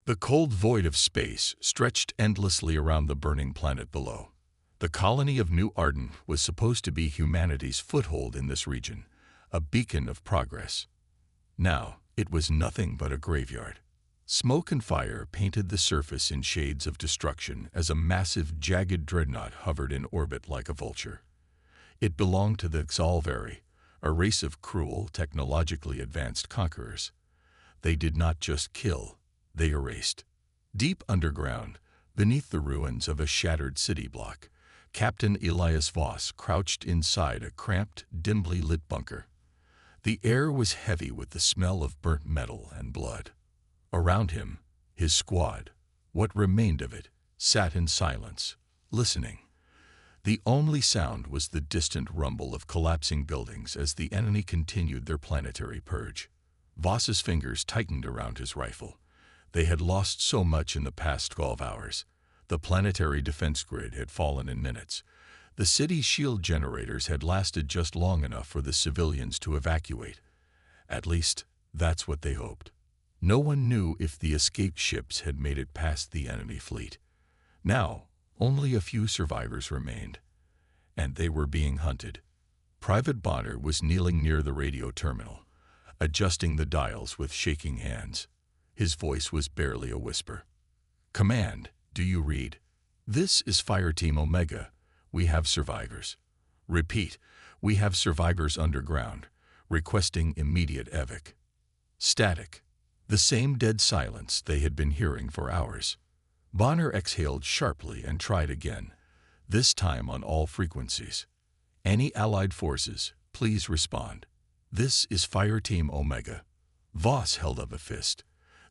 The cold void of space stretched endlessly around the burning planet below. The colony of New Arden was supposed to be humanity's foothold in this region, a beacon of progress. Now, it was nothing but a graveyard. Smoke and fire painted the surface in shades of destruction as a massive, jagged dreadnought hovered in orbit like a vulture. It belonged to the Xalvari, a race of cruel, technologically advanced conquerors. They did not just kill, they erased. Deep underground, beneath the ruins of a shattered city block, Captain Elias Voss crouched inside a cramped, dimly lit bunker. The air was heavy with the smell of burnt metal and blood. Around him, his squad, what remained of it, sat in silence, listening. The only sound was the distant rumble of collapsing buildings as the enemy continued their planetary purge. Voss's fingers tightened around his rifle. They had lost so much in the past 12 hours. The planetary defense grid had fallen in minutes. The city's shield generators had lasted just long enough for the civilians to evacuate. At least, that's what they hoped. No one knew if the escaped ships had made it past the enemy fleet. Now, only a few survivors remained, and they were being hunted. Private Bonner was kneeling near the radio terminal, adjusting the dials with shaking hands. His voice was barely a whisper. "Command, do you read? This is Fireteam Omega. We have survivors. Repeat, we have survivors underground, requesting immediate evac." Static. The same dead silence they had been hearing for hours. Bonner exhaled sharply and tried again, this time on all frequencies. "Any Allied forces, please respond. This is Fireteam Omega." Voss held up a fist.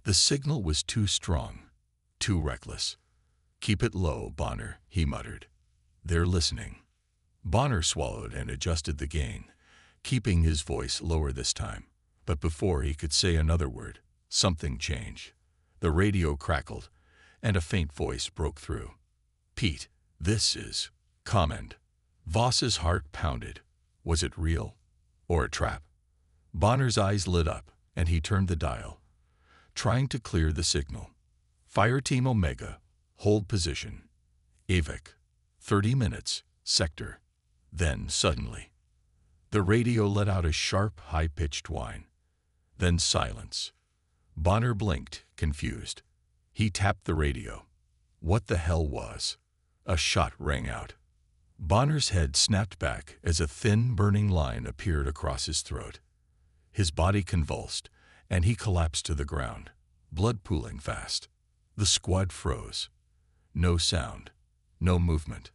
The signal was too strong, too reckless. "Keep it low, Bonner," he muttered. "They're listening." Bonner swallowed and adjusted the gain, keeping his voice lower this time. But before he could say another word, something changed. The radio crackled, and a faint voice broke through. "Pete, this is Command." Voss's heart pounded. Was it real? Or a trap? Bonner's eyes lit up, and he turned the dial, trying to clear the signal. "Fireteam Omega, hold position. AVAC, 30 minutes, sector." Then, suddenly, the radio let out a sharp, high-pitched whine. Then silence. Bonner blinked, confused. He tapped the radio. What the hell was? A shot rang out. Bonner's head snapped back as a thin, burning line appeared across his throat. His body convulsed, and he collapsed to the ground, blood pooling fast. The squad froze. No sound, no movement.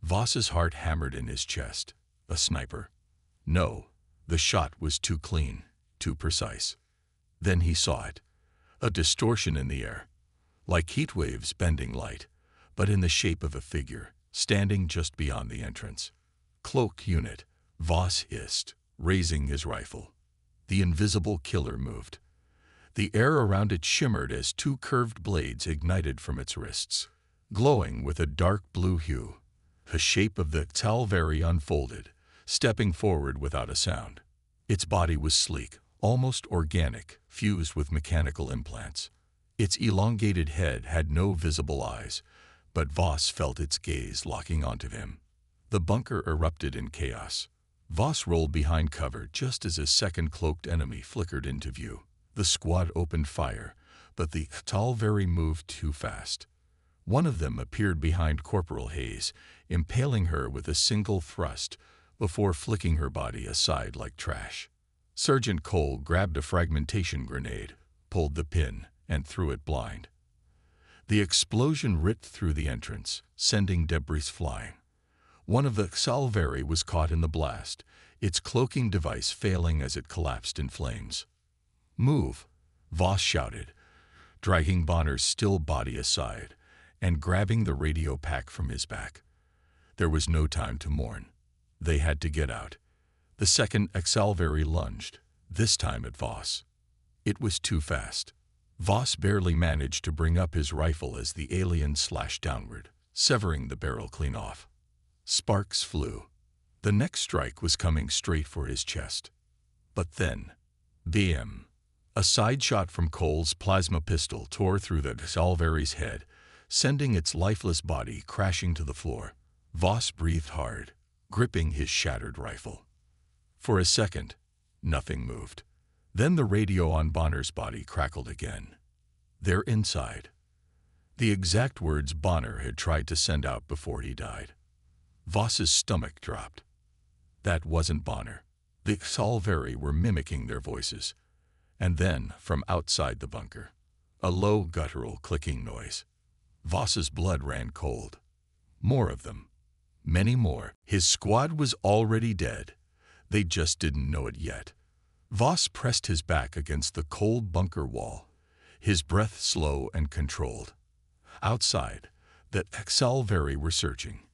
Voss's heart hammered in his chest. A sniper? No, the shot was too clean, too precise. Then he saw it. A distortion in the air, like heat waves bending light, but in the shape of a figure, standing just beyond the entrance. "Cloak unit," Voss hissed, raising his rifle. The invisible killer moved. The air around it shimmered as two curved blades ignited from its wrists, glowing with a dark blue hue. The shape of the Xalvari unfolded, stepping forward without a sound. Its body was sleek, almost organic, fused with mechanical implants. Its elongated head had no visible eyes, but Voss felt its gaze locking onto him. The bunker erupted in chaos. Voss rolled behind cover just as a second cloaked enemy flickered into view. The squad opened fire, but the Xalvari moved too fast. One of them appeared behind Corporal Hayes, impaling her with a single thrust before flicking her body aside like trash. Sergeant Cole grabbed a fragmentation grenade, pulled the pin, and threw it blind. The explosion ripped through the entrance, sending debris flying. One of the Xalvari was caught in the blast, its cloaking device failing as it collapsed in flames. "Move," Voss shouted, dragging Bonner's still body aside and grabbing the radio pack from his back. There was no time to mourn. They had to get out. The second Xalvari lunged, this time at Voss. It was too fast. Voss barely managed to bring up his rifle as the alien slashed downward, severing the barrel clean off. Sparks flew. The next strike was coming straight for his chest. But then, BM! A side shot from Cole's plasma pistol tore through the Salveri's head, sending its lifeless body crashing to the floor. Voss breathed hard, gripping his shattered rifle. For a second, nothing moved. Then the radio on Bonner's body crackled again. "They're inside." The exact words Bonner had tried to send out before he died. Voss's stomach dropped. That wasn't Bonner. The Salveri were mimicking their voices. And then, from outside the bunker, a low guttural clicking noise. Voss's blood ran cold. More of them. Many more. His squad was already dead. They just didn't know it yet. Voss pressed his back against the cold bunker wall, his breath slow and controlled. Outside, the Salveri were searching.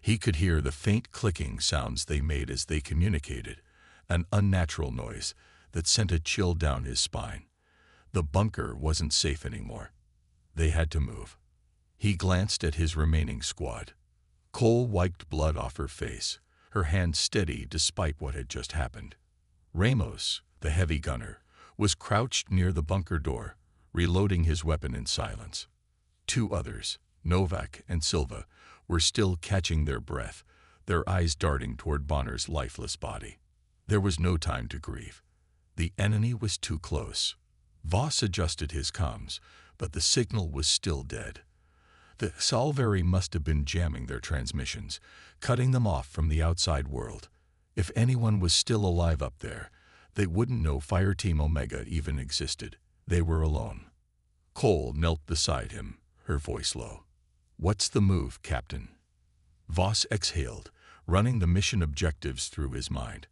He could hear the faint clicking sounds they made as they communicated, an unnatural noise that sent a chill down his spine. The bunker wasn't safe anymore. They had to move. He glanced at his remaining squad. Cole wiped blood off her face, her hand steady despite what had just happened. Ramos, the heavy gunner, was crouched near the bunker door, reloading his weapon in silence. Two others, Novak and Silva, were still catching their breath, their eyes darting toward Bonner's lifeless body. There was no time to grieve. The enemy was too close. Voss adjusted his comms, but the signal was still dead. The Salveri must have been jamming their transmissions, cutting them off from the outside world. If anyone was still alive up there, they wouldn't know Fireteam Omega even existed. They were alone. Cole knelt beside him, her voice low. "What's the move, Captain?" Voss exhaled, running the mission objectives through his mind.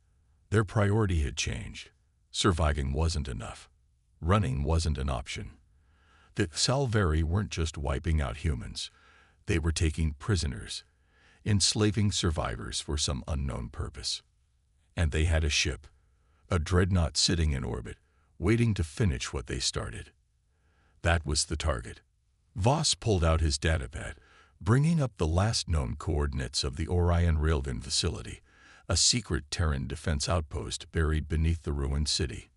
Their priority had changed. Surviving wasn't enough. Running wasn't an option. The Salveri weren't just wiping out humans. They were taking prisoners, enslaving survivors for some unknown purpose. And they had a ship, a dreadnought sitting in orbit, waiting to finish what they started. That was the target. Voss pulled out his datapad, bringing up the last known coordinates of the Orion Railgun facility, a secret Terran defense outpost buried beneath the ruined city.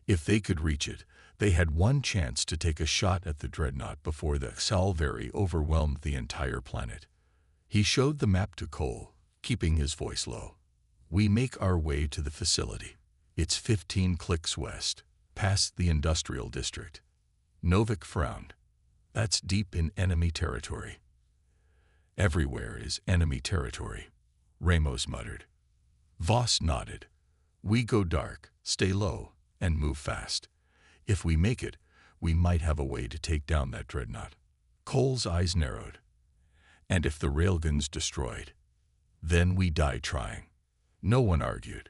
If they could reach it, they had one chance to take a shot at the dreadnought before the Salveri overwhelmed the entire planet. He showed the map to Cole, keeping his voice low. "We make our way to the facility. It's 15 clicks west, past the industrial district." Novak frowned. "That's deep in enemy territory." "Everywhere is enemy territory," Ramos muttered. Voss nodded. "We go dark, stay low, and move fast. If we make it, we might have a way to take down that dreadnought." Cole's eyes narrowed. "And if the railgun's destroyed, then we die trying." No one argued.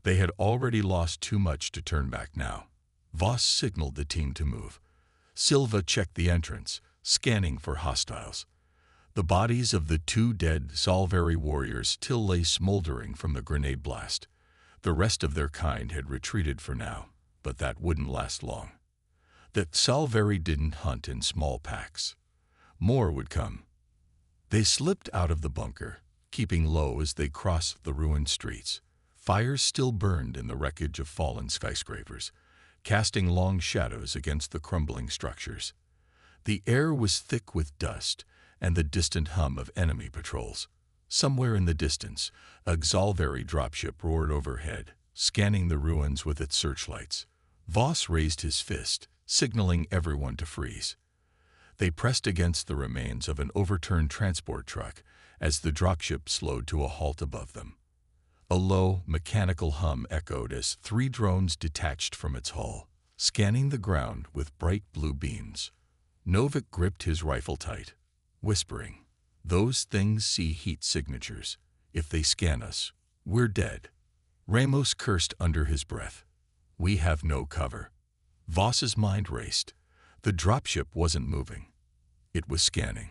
They had already lost too much to turn back now. Voss signaled the team to move. Silva checked the entrance, scanning for hostiles. The bodies of the two dead Salveri warriors still lay smoldering from the grenade blast. The rest of their kind had retreated for now, but that wouldn't last long. The Salveri didn't hunt in small packs. More would come. They slipped out of the bunker, keeping low as they crossed the ruined streets. Fires still burned in the wreckage of fallen skyscrapers, casting long shadows against the crumbling structures. The air was thick with dust and the distant hum of enemy patrols. Somewhere in the distance, a Salveri dropship roared overhead, scanning the ruins with its searchlights. Voss raised his fist, signaling everyone to freeze. They pressed against the remains of an overturned transport truck as the dropship slowed to a halt above them. A low, mechanical hum echoed as 3 drones detached from its hull, scanning the ground with bright blue beams. Novak gripped his rifle tight, whispering, "Those things see heat signatures. If they scan us, we're dead." Ramos cursed under his breath. "We have no cover." Voss's mind raced. The dropship wasn't moving. It was scanning.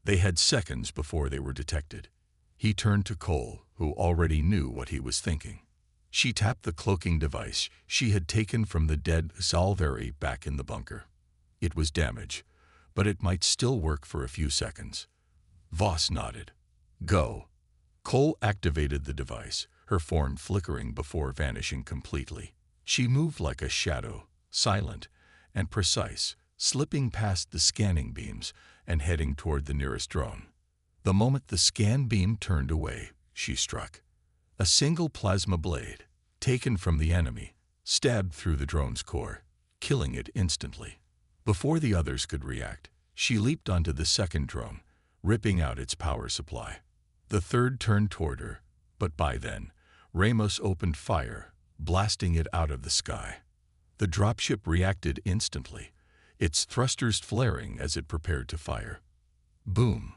They had seconds before they were detected. He turned to Cole, who already knew what he was thinking. She tapped the cloaking device she had taken from the dead Salveri back in the bunker. It was damaged, but it might still work for a few seconds. Voss nodded. "Go." Cole activated the device, her form flickering before vanishing completely. She moved like a shadow, silent and precise, slipping past the scanning beams and heading toward the nearest drone. The moment the scan beam turned away, she struck. A single plasma blade, taken from the enemy, stabbed through the drone's core, killing it instantly. Before the others could react, she leaped onto the second drone, ripping out its power supply. The third turned toward her, but by then, Ramos opened fire, blasting it out of the sky. The dropship reacted instantly, its thrusters flaring as it prepared to fire. Boom!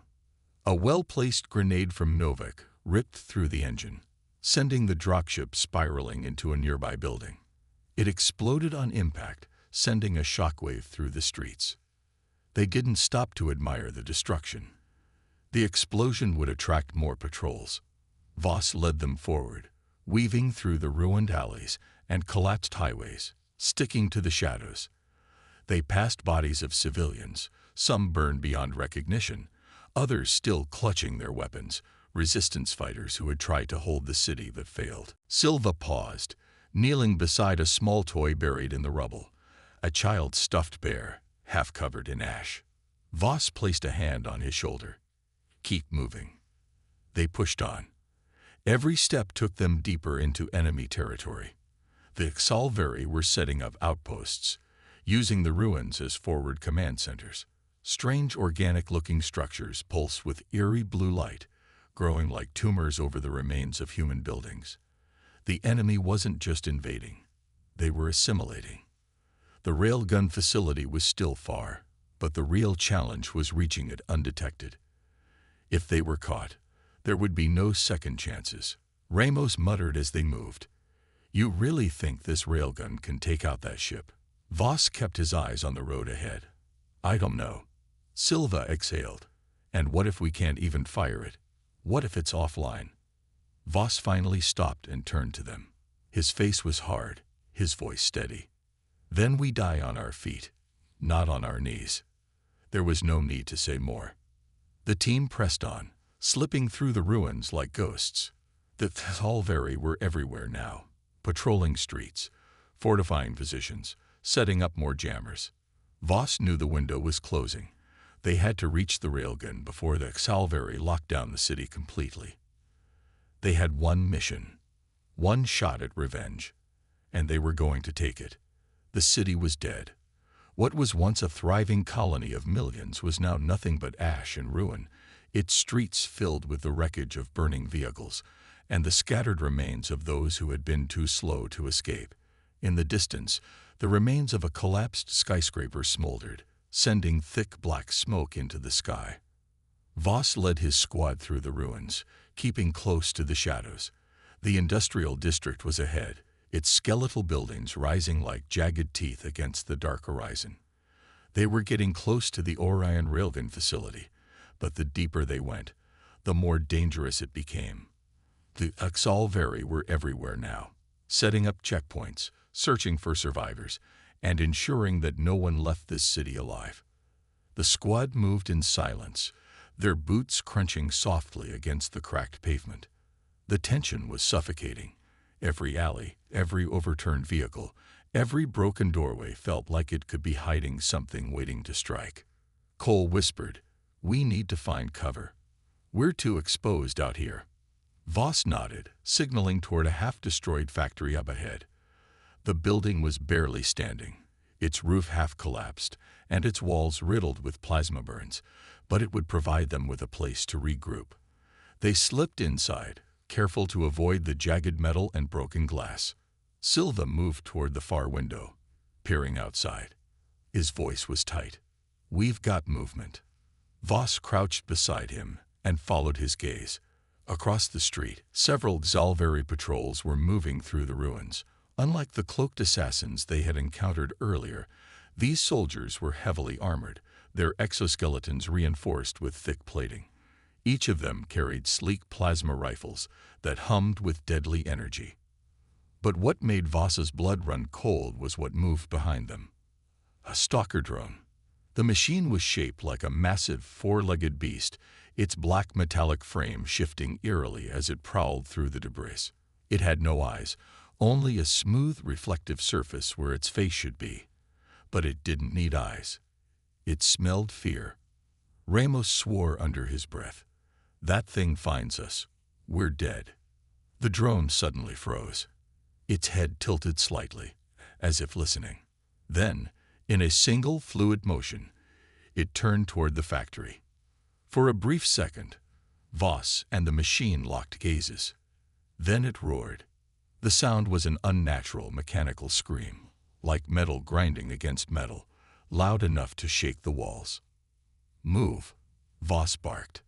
A well-placed grenade from Novak ripped through the engine, sending the dropship spiraling into a nearby building. It exploded on impact, sending a shockwave through the streets. They didn't stop to admire the destruction. The explosion would attract more patrols. Voss led them forward, weaving through the ruined alleys and collapsed highways, sticking to the shadows. They passed bodies of civilians, some burned beyond recognition, others still clutching their weapons, resistance fighters who had tried to hold the city but failed. Silva paused, kneeling beside a small toy buried in the rubble, a child's stuffed bear, half covered in ash. Voss placed a hand on his shoulder. Keep moving. They pushed on. Every step took them deeper into enemy territory. The Xalvari were setting up outposts, using the ruins as forward command centers. Strange organic-looking structures pulsed with eerie blue light, growing like tumors over the remains of human buildings. The enemy wasn't just invading, they were assimilating. The railgun facility was still far, but the real challenge was reaching it undetected. If they were caught, there would be no second chances. Ramos muttered as they moved. You really think this railgun can take out that ship? Voss kept his eyes on the road ahead. I don't know. Silva exhaled. And what if we can't even fire it? What if it's offline? Voss finally stopped and turned to them. His face was hard, his voice steady. Then we die on our feet, not on our knees. There was no need to say more. The team pressed on, slipping through the ruins like ghosts. The Xalvari were everywhere now, patrolling streets, fortifying positions, setting up more jammers. Voss knew the window was closing. They had to reach the railgun before the Xalvari locked down the city completely. They had one mission, one shot at revenge, and they were going to take it. The city was dead. What was once a thriving colony of millions was now nothing but ash and ruin, its streets filled with the wreckage of burning vehicles and the scattered remains of those who had been too slow to escape. In the distance, the remains of a collapsed skyscraper smoldered, sending thick black smoke into the sky. Voss led his squad through the ruins, keeping close to the shadows. The industrial district was ahead, its skeletal buildings rising like jagged teeth against the dark horizon. They were getting close to the Orion railgun facility, but the deeper they went, the more dangerous it became. The Xalvari were everywhere now, setting up checkpoints, searching for survivors, and ensuring that no one left this city alive. The squad moved in silence, their boots crunching softly against the cracked pavement. The tension was suffocating. Every alley, every overturned vehicle, every broken doorway felt like it could be hiding something waiting to strike. Cole whispered, "We need to find cover. We're too exposed out here." Voss nodded, signaling toward a half-destroyed factory up ahead. The building was barely standing, its roof half-collapsed, and its walls riddled with plasma burns, but it would provide them with a place to regroup. They slipped inside, careful to avoid the jagged metal and broken glass. Silva moved toward the far window, peering outside. His voice was tight. "We've got movement." Voss crouched beside him and followed his gaze. Across the street, several Xalvari patrols were moving through the ruins. Unlike the cloaked assassins they had encountered earlier, these soldiers were heavily armored, their exoskeletons reinforced with thick plating. Each of them carried sleek plasma rifles that hummed with deadly energy. But what made Voss's blood run cold was what moved behind them. A stalker drone. The machine was shaped like a massive four-legged beast, its black metallic frame shifting eerily as it prowled through the debris. It had no eyes, only a smooth, reflective surface where its face should be. But it didn't need eyes. It smelled fear. Ramos swore under his breath. That thing finds us. We're dead. The drone suddenly froze. Its head tilted slightly, as if listening. Then, in a single fluid motion, it turned toward the factory. For a brief second, Voss and the machine locked gazes. Then it roared. The sound was an unnatural mechanical scream, like metal grinding against metal, loud enough to shake the walls. "Move," Voss barked.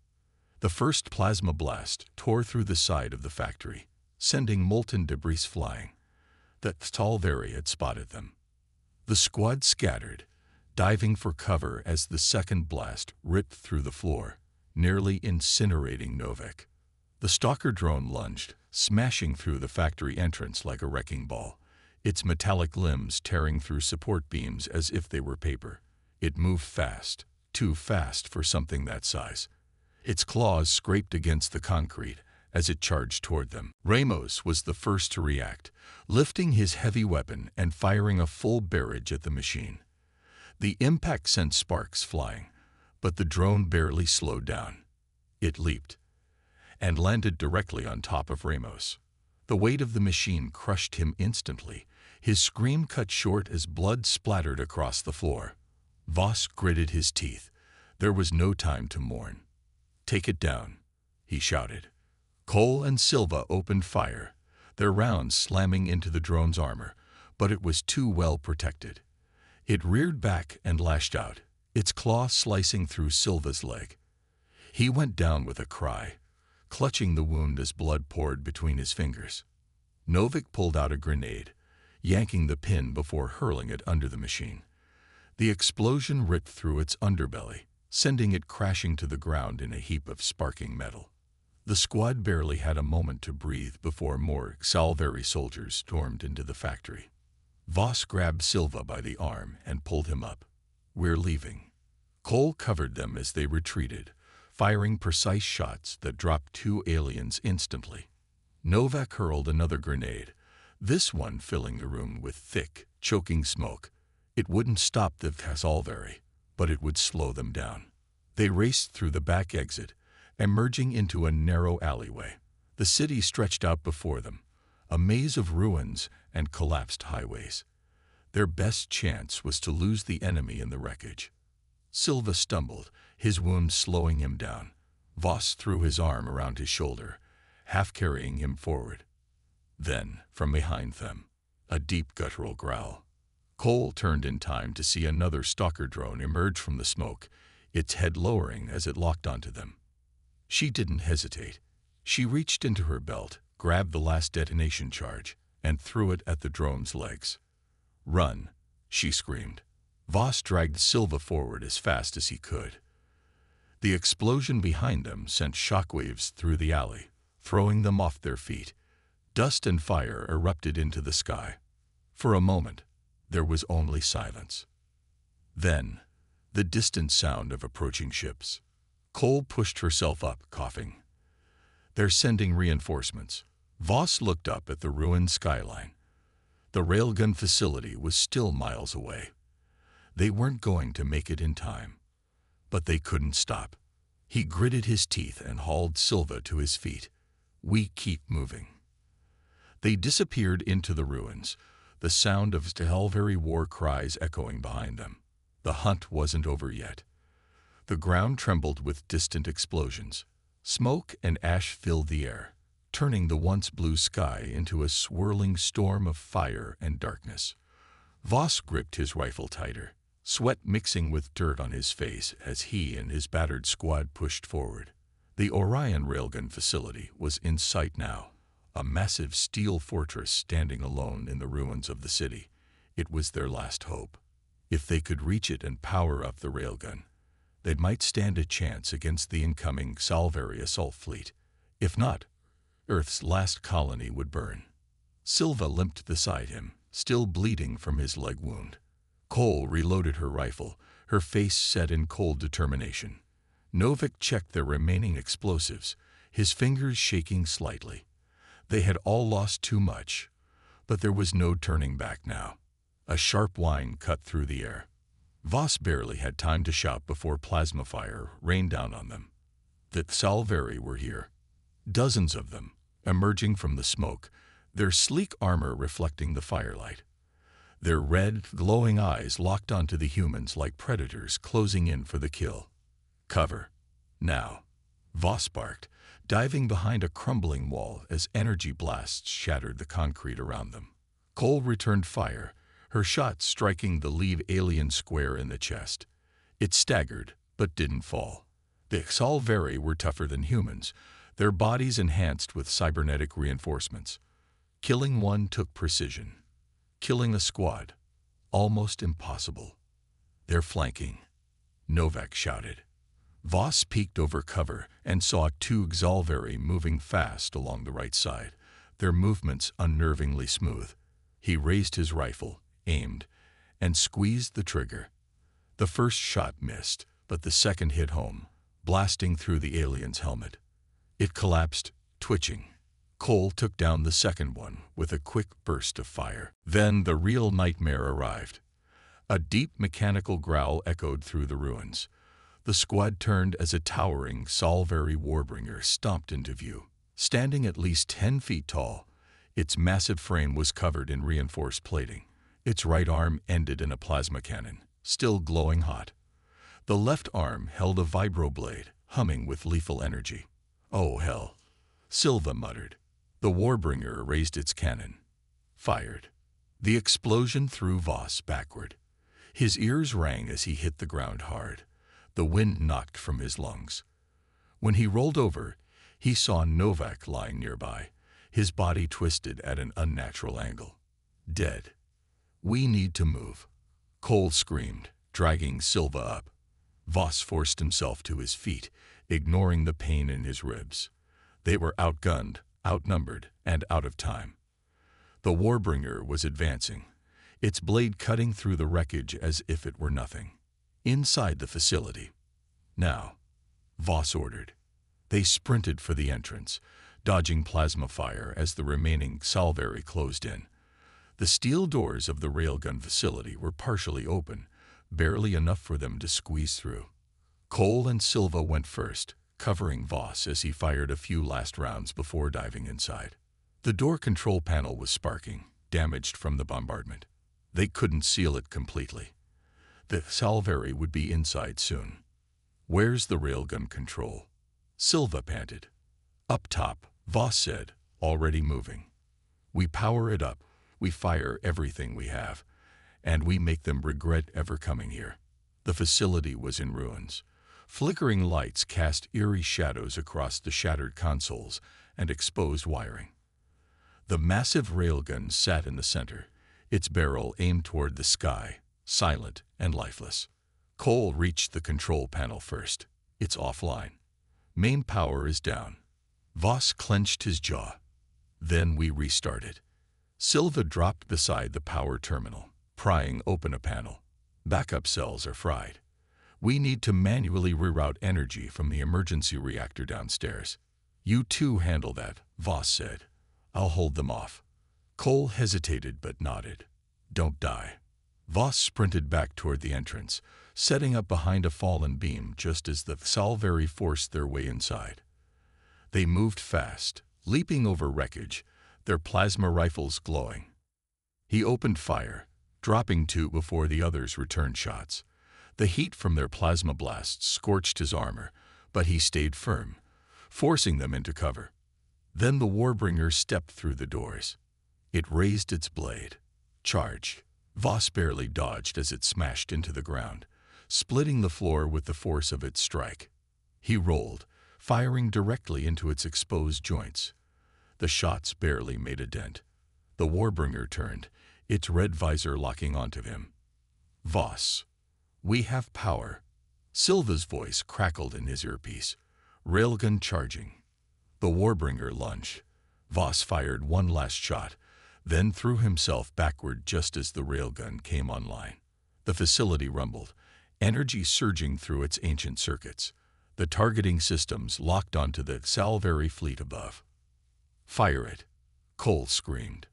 The first plasma blast tore through the side of the factory, sending molten debris flying. The Talvari had spotted them. The squad scattered, diving for cover as the second blast ripped through the floor, nearly incinerating Novak. The stalker drone lunged, smashing through the factory entrance like a wrecking ball, its metallic limbs tearing through support beams as if they were paper. It moved fast, too fast for something that size. Its claws scraped against the concrete as it charged toward them. Ramos was the first to react, lifting his heavy weapon and firing a full barrage at the machine. The impact sent sparks flying, but the drone barely slowed down. It leaped and landed directly on top of Ramos. The weight of the machine crushed him instantly. His scream cut short as blood splattered across the floor. Voss gritted his teeth. There was no time to mourn. "Take it down," he shouted. Cole and Silva opened fire, their rounds slamming into the drone's armor, but it was too well protected. It reared back and lashed out, its claw slicing through Silva's leg. He went down with a cry, clutching the wound as blood poured between his fingers. Novak pulled out a grenade, yanking the pin before hurling it under the machine. The explosion ripped through its underbelly, sending it crashing to the ground in a heap of sparking metal. The squad barely had a moment to breathe before more Talvari soldiers stormed into the factory. Voss grabbed Silva by the arm and pulled him up. "We're leaving." Cole covered them as they retreated, firing precise shots that dropped two aliens instantly. Novak hurled another grenade, this one filling the room with thick, choking smoke. It wouldn't stop the Talvari, but it would slow them down. They raced through the back exit, emerging into a narrow alleyway. The city stretched out before them, a maze of ruins and collapsed highways. Their best chance was to lose the enemy in the wreckage. Silva stumbled, his wound slowing him down. Voss threw his arm around his shoulder, half carrying him forward. Then, from behind them, a deep guttural growl. Cole turned in time to see another stalker drone emerge from the smoke, its head lowering as it locked onto them. She didn't hesitate. She reached into her belt, grabbed the last detonation charge, and threw it at the drone's legs. "Run," she screamed. Voss dragged Silva forward as fast as he could. The explosion behind them sent shockwaves through the alley, throwing them off their feet. Dust and fire erupted into the sky. For a moment, there was only silence. Then, the distant sound of approaching ships. Cole pushed herself up, coughing. "They're sending reinforcements." Voss looked up at the ruined skyline. The railgun facility was still miles away. They weren't going to make it in time. But they couldn't stop. He gritted his teeth and hauled Silva to his feet. "We keep moving." They disappeared into the ruins, the sound of Talvari war cries echoing behind them. The hunt wasn't over yet. The ground trembled with distant explosions. Smoke and ash filled the air, turning the once blue sky into a swirling storm of fire and darkness. Voss gripped his rifle tighter, sweat mixing with dirt on his face as he and his battered squad pushed forward. The Orion railgun facility was in sight now, a massive steel fortress standing alone in the ruins of the city. It was their last hope. If they could reach it and power up the railgun, they might stand a chance against the incoming Talvari assault fleet. If not, Earth's last colony would burn. Silva limped beside him, still bleeding from his leg wound. Cole reloaded her rifle, her face set in cold determination. Novak checked their remaining explosives, his fingers shaking slightly. They had all lost too much, But there was no turning back now. A sharp whine cut through the air. Voss barely had time to shout before plasma fire rained down on them. The Salveri were here. Dozens of them, emerging from the smoke, their sleek armor reflecting the firelight. Their red, glowing eyes locked onto the humans like predators closing in for the kill. Cover. Now. Voss barked, diving behind a crumbling wall as energy blasts shattered the concrete around them. Cole returned fire, her shot striking the lead alien square in the chest. It staggered, but didn't fall. The Salveri were tougher than humans, their bodies enhanced with cybernetic reinforcements. Killing one took precision. Killing a squad, almost impossible. They're flanking, Novak shouted. Voss peeked over cover and saw two Xalveri moving fast along the right side, their movements unnervingly smooth. He raised his rifle, aimed, and squeezed the trigger. The first shot missed, but the second hit home, blasting through the alien's helmet. It collapsed, twitching. Cole took down the second one with a quick burst of fire. Then the real nightmare arrived. A deep mechanical growl echoed through the ruins. The squad turned as a towering Salveri warbringer stomped into view. Standing at least 10 feet tall, its massive frame was covered in reinforced plating. Its right arm ended in a plasma cannon, still glowing hot. The left arm held a vibroblade, humming with lethal energy. "Oh, hell," Silva muttered. The warbringer raised its cannon. Fired. The explosion threw Voss backward. His ears rang as he hit the ground hard. The wind knocked from his lungs. When he rolled over, he saw Novak lying nearby, his body twisted at an unnatural angle. Dead. "We need to move," Cole screamed, dragging Silva up. Voss forced himself to his feet, ignoring the pain in his ribs. They were outgunned, outnumbered, and out of time. The warbringer was advancing, its blade cutting through the wreckage as if it were nothing. Inside the facility. "Now," Voss ordered. They sprinted for the entrance, dodging plasma fire as the remaining Salveri closed in. The steel doors of the railgun facility were partially open, barely enough for them to squeeze through. Cole and Silva went first, covering Voss as he fired a few last rounds before diving inside. The door control panel was sparking, damaged from the bombardment. They couldn't seal it completely. The Salveri would be inside soon. "Where's the railgun control?" Silva panted. "Up top," Voss said, already moving. "We power it up, we fire everything we have, and we make them regret ever coming here." The facility was in ruins. Flickering lights cast eerie shadows across the shattered consoles and exposed wiring. The massive railgun sat in the center, its barrel aimed toward the sky, silent and lifeless. Cole reached the control panel first. "It's offline. Main power is down." Voss clenched his jaw. "Then we restarted." Silva dropped beside the power terminal, prying open a panel. "Backup cells are fried. We need to manually reroute energy from the emergency reactor downstairs." "You two handle that," Voss said. "I'll hold them off." Cole hesitated but nodded. "Don't die." Voss sprinted back toward the entrance, setting up behind a fallen beam just as the Salveri forced their way inside. They moved fast, leaping over wreckage, their plasma rifles glowing. He opened fire, dropping two before the others returned shots. The heat from their plasma blasts scorched his armor, but he stayed firm, forcing them into cover. Then the warbringer stepped through the doors. It raised its blade. Charge. Voss barely dodged as it smashed into the ground, splitting the floor with the force of its strike. He rolled, firing directly into its exposed joints. The shots barely made a dent. The warbringer turned, its red visor locking onto him. "Voss, we have power." Silva's voice crackled in his earpiece. Railgun charging. The warbringer lunged. Voss fired one last shot, then threw himself backward just as the railgun came online. The facility rumbled, energy surging through its ancient circuits. The targeting systems locked onto the Salveri fleet above. "Fire it," Cole screamed.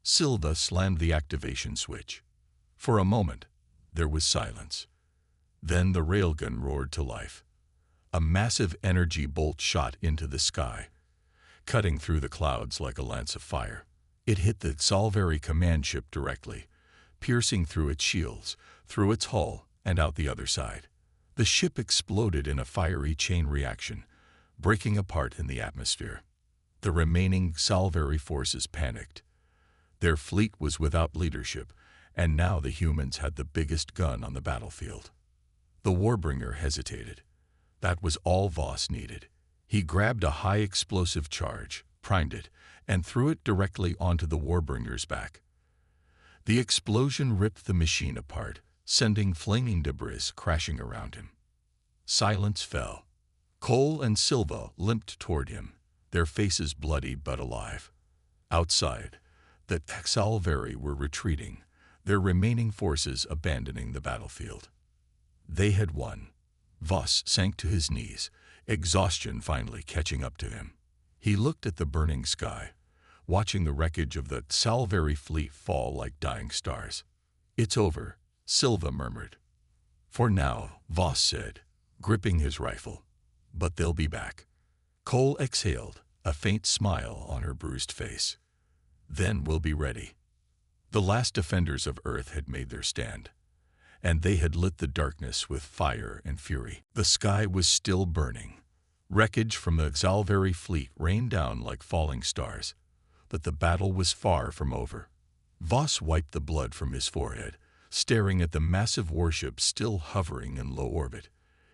Silva slammed the activation switch. For a moment, there was silence. Then the railgun roared to life. A massive energy bolt shot into the sky, cutting through the clouds like a lance of fire. It hit the Salveri command ship directly, piercing through its shields, through its hull, and out the other side. The ship exploded in a fiery chain reaction, breaking apart in the atmosphere. The remaining Salveri forces panicked. Their fleet was without leadership, and now the humans had the biggest gun on the battlefield. The Warbringer hesitated. That was all Voss needed. He grabbed a high explosive charge, primed it, and threw it directly onto the Warbringer's back. The explosion ripped the machine apart, sending flaming debris crashing around him. Silence fell. Cole and Silva limped toward him, their faces bloody but alive. Outside, the Salveri were retreating, their remaining forces abandoning the battlefield. They had won. Voss sank to his knees, exhaustion finally catching up to him. He looked at the burning sky, watching the wreckage of the Salveri fleet fall like dying stars. "It's over," Silva murmured. "For now," Voss said, gripping his rifle. "But they'll be back." Cole exhaled, a faint smile on her bruised face. "Then we'll be ready." The last defenders of Earth had made their stand, and they had lit the darkness with fire and fury. The sky was still burning. Wreckage from the Salveri fleet rained down like falling stars, but the battle was far from over. Voss wiped the blood from his forehead, staring at the massive warship still hovering in low orbit.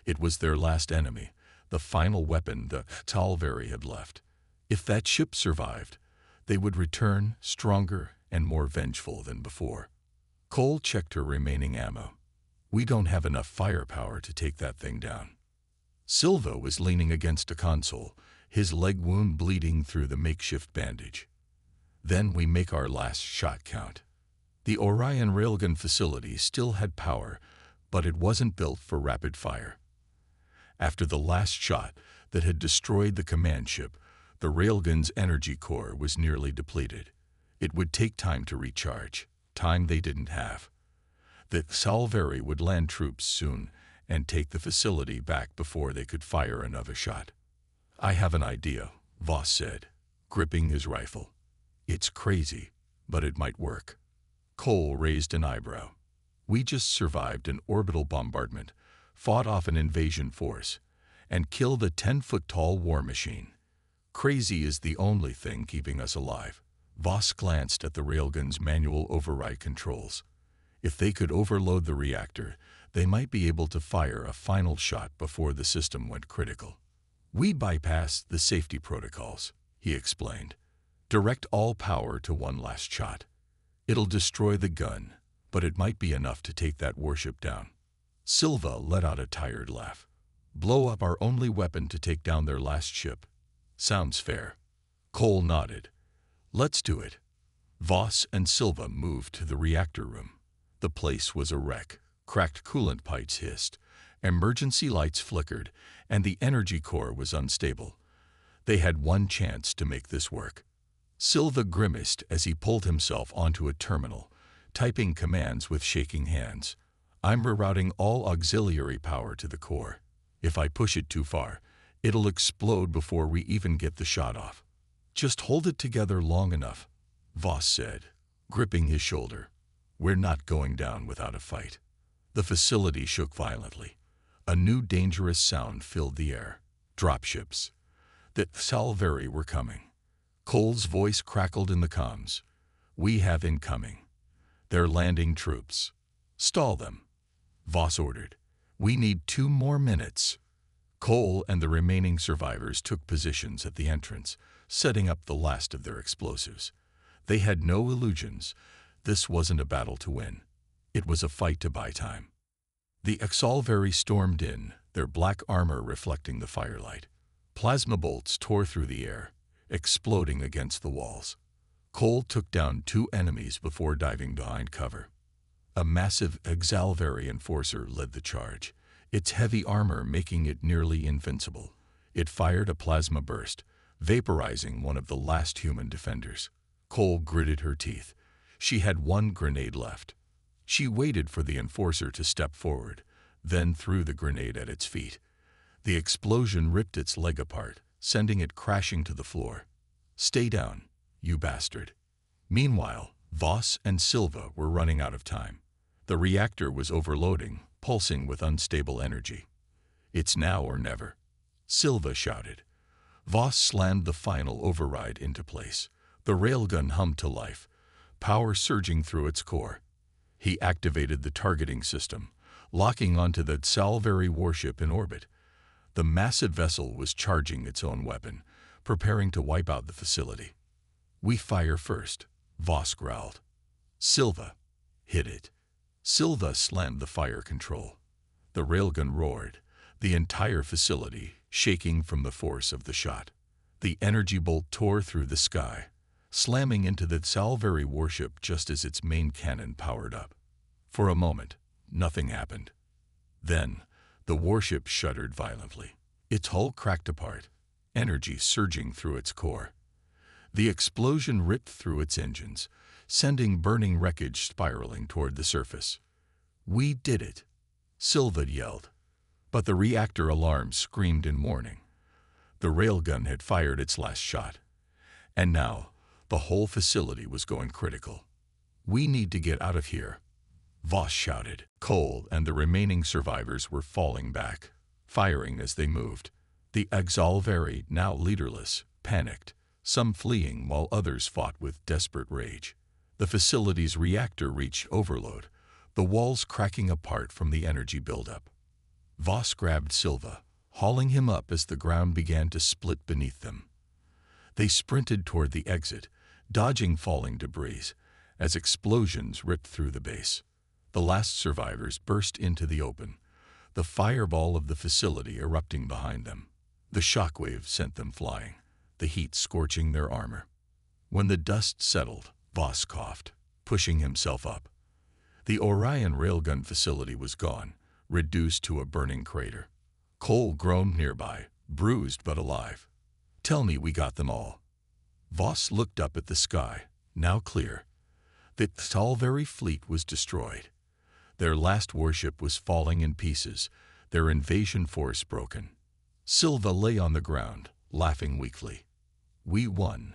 It was their last enemy, the final weapon the Salveri had left. If that ship survived, they would return stronger and more vengeful than before. Cole checked her remaining ammo. "We don't have enough firepower to take that thing down." Silva was leaning against a console, his leg wound bleeding through the makeshift bandage. "Then we make our last shot count." The Orion railgun facility still had power, but it wasn't built for rapid fire. After the last shot that had destroyed the command ship, the railgun's energy core was nearly depleted. It would take time to recharge, time they didn't have. The Salveri would land troops soon and take the facility back before they could fire another shot. "I have an idea," Voss said, gripping his rifle. "It's crazy, but it might work." Cole raised an eyebrow. "We just survived an orbital bombardment, fought off an invasion force, and killed a 10-foot-tall war machine. Crazy is the only thing keeping us alive." Voss glanced at the railgun's manual override controls. If they could overload the reactor, they might be able to fire a final shot before the system went critical. "We bypassed the safety protocols," he explained. "Direct all power to one last shot. It'll destroy the gun, but it might be enough to take that warship down." Silva let out a tired laugh. "Blow up our only weapon to take down their last ship. Sounds fair." Cole nodded. "Let's do it." Voss and Silva moved to the reactor room. The place was a wreck. Cracked coolant pipes hissed, emergency lights flickered, and the energy core was unstable. They had one chance to make this work. Silva grimaced as he pulled himself onto a terminal, typing commands with shaking hands. "I'm rerouting all auxiliary power to the core. If I push it too far, it'll explode before we even get the shot off." "Just hold it together long enough," Voss said, gripping his shoulder. "We're not going down without a fight." The facility shook violently. A new dangerous sound filled the air. Dropships. The Salveri were coming. Cole's voice crackled in the comms. "We have incoming. They're landing troops. Stall them," Voss ordered. "We need 2 more minutes." Cole and the remaining survivors took positions at the entrance, setting up the last of their explosives. They had no illusions. This wasn't a battle to win. It was a fight to buy time. The Salveri stormed in, their black armor reflecting the firelight. Plasma bolts tore through the air, exploding against the walls. Cole took down 2 enemies before diving behind cover. A massive Salveri enforcer led the charge, its heavy armor making it nearly invincible. It fired a plasma burst, vaporizing one of the last human defenders. Cole gritted her teeth. She had one grenade left. She waited for the enforcer to step forward, then threw the grenade at its feet. The explosion ripped its leg apart, sending it crashing to the floor. "Stay down, you bastard." Meanwhile, Voss and Silva were running out of time. The reactor was overloading, pulsing with unstable energy. "It's now or never," Silva shouted. Voss slammed the final override into place. The railgun hummed to life, power surging through its core. He activated the targeting system, locking onto the Salveri warship in orbit. The massive vessel was charging its own weapon, preparing to wipe out the facility. "We fire first," Voss growled. "Silva, hit it." Silva slammed the fire control. The railgun roared, the entire facility shaking from the force of the shot. The energy bolt tore through the sky, slamming into the Salveri warship just as its main cannon powered up. For a moment, nothing happened. Then, the warship shuddered violently. Its hull cracked apart, energy surging through its core. The explosion ripped through its engines, sending burning wreckage spiraling toward the surface. "We did it," Silva yelled. But the reactor alarm screamed in warning. The railgun had fired its last shot. And now, the whole facility was going critical. "We need to get out of here," Voss shouted. Cole and the remaining survivors were falling back, firing as they moved. The Exalveri, now leaderless, panicked, some fleeing while others fought with desperate rage. The facility's reactor reached overload, the walls cracking apart from the energy buildup. Voss grabbed Silva, hauling him up as the ground began to split beneath them. They sprinted toward the exit, dodging falling debris, as explosions ripped through the base. The last survivors burst into the open, the fireball of the facility erupting behind them. The shockwave sent them flying, the heat scorching their armor. When the dust settled, Voss coughed, pushing himself up. The Orion railgun facility was gone, reduced to a burning crater. Cole groaned nearby, bruised but alive. "Tell me we got them all." Voss looked up at the sky, now clear. The Salveri fleet was destroyed. Their last warship was falling in pieces, their invasion force broken. Silva lay on the ground, laughing weakly. "We won."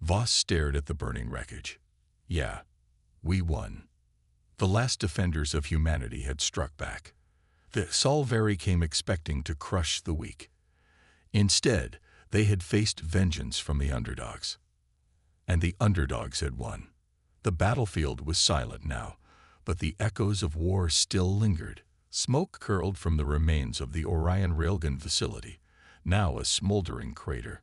Voss stared at the burning wreckage. "Yeah, we won." The last defenders of humanity had struck back. The Salveri came expecting to crush the weak. Instead, they had faced vengeance from the underdogs. And the underdogs had won. The battlefield was silent now, but the echoes of war still lingered. Smoke curled from the remains of the Orion railgun facility, now a smoldering crater.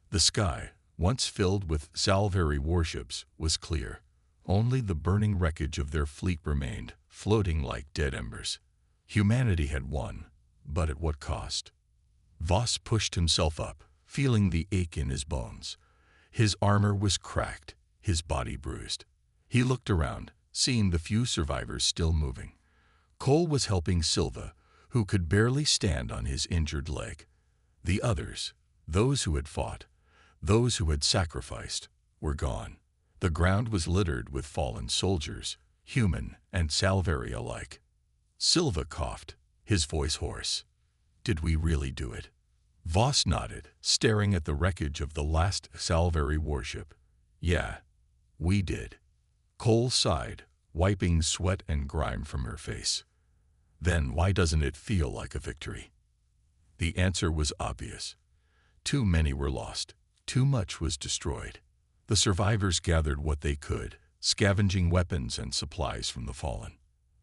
The sky, once filled with Salveri warships, was clear. Only the burning wreckage of their fleet remained, floating like dead embers. Humanity had won, but at what cost? Voss pushed himself up, feeling the ache in his bones. His armor was cracked, his body bruised. He looked around, seeing the few survivors still moving. Cole was helping Silva, who could barely stand on his injured leg. The others, those who had fought, those who had sacrificed, were gone. The ground was littered with fallen soldiers, human and Salveri alike. Silva coughed, his voice hoarse. "Did we really do it?" Voss nodded, staring at the wreckage of the last Salveri warship. "Yeah, we did." Cole sighed, wiping sweat and grime from her face. "Then why doesn't it feel like a victory?" The answer was obvious. Too many were lost, too much was destroyed. The survivors gathered what they could, scavenging weapons and supplies from the fallen.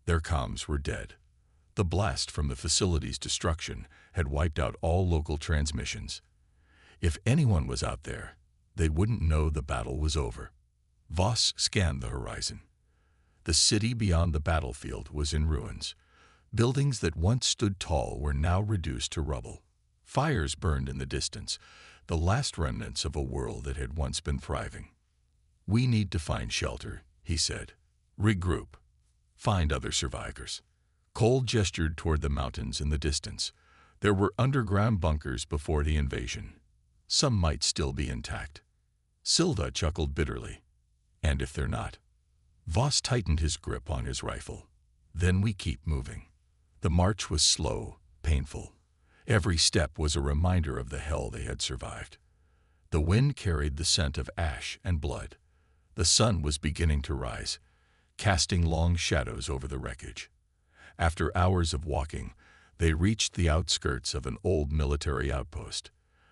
Their comms were dead. The blast from the facility's destruction had wiped out all local transmissions. If anyone was out there, they wouldn't know the battle was over. Voss scanned the horizon. The city beyond the battlefield was in ruins. Buildings that once stood tall were now reduced to rubble. Fires burned in the distance, the last remnants of a world that had once been thriving. "We need to find shelter," he said. "Regroup. Find other survivors." Cole gestured toward the mountains in the distance. There were underground bunkers before the invasion. Some might still be intact. Silva chuckled bitterly. And if they're not? Voss tightened his grip on his rifle. Then we keep moving. The march was slow, painful. Every step was a reminder of the hell they had survived. The wind carried the scent of ash and blood. The sun was beginning to rise, casting long shadows over the wreckage. After hours of walking, they reached the outskirts of an old military outpost.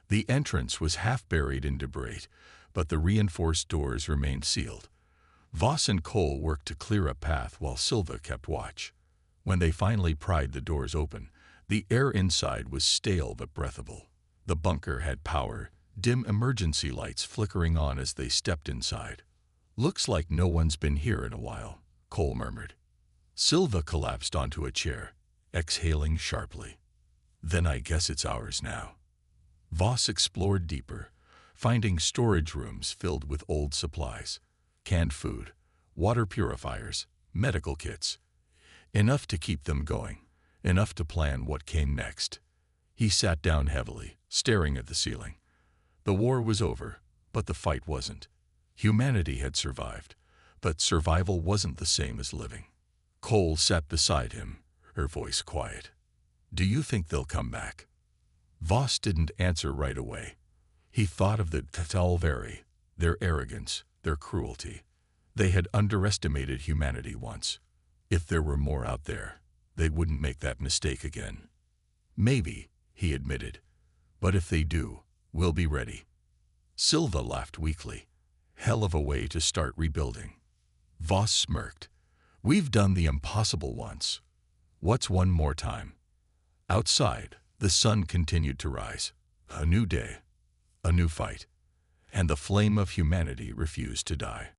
The entrance was half buried in debris, but the reinforced doors remained sealed. Voss and Cole worked to clear a path while Silva kept watch. When they finally pried the doors open, the air inside was stale but breathable. The bunker had power, dim emergency lights flickering on as they stepped inside. "Looks like no one's been here in a while," Cole murmured. Silva collapsed onto a chair, exhaling sharply. "Then I guess it's ours now." Voss explored deeper, finding storage rooms filled with old supplies, canned food, water purifiers, medical kits. Enough to keep them going, enough to plan what came next. He sat down heavily, staring at the ceiling. The war was over, but the fight wasn't. Humanity had survived, but survival wasn't the same as living. Cole sat beside him, her voice quiet. "Do you think they'll come back?" Voss didn't answer right away. He thought of the Talveri, their arrogance, their cruelty. They had underestimated humanity once. If there were more out there, they wouldn't make that mistake again. "Maybe," he admitted. "But if they do, we'll be ready." Silva laughed weakly. "Hell of a way to start rebuilding." Voss smirked. "We've done the impossible once. What's one more time?" Outside, the sun continued to rise. A new day, a new fight, and the flame of humanity refused to die.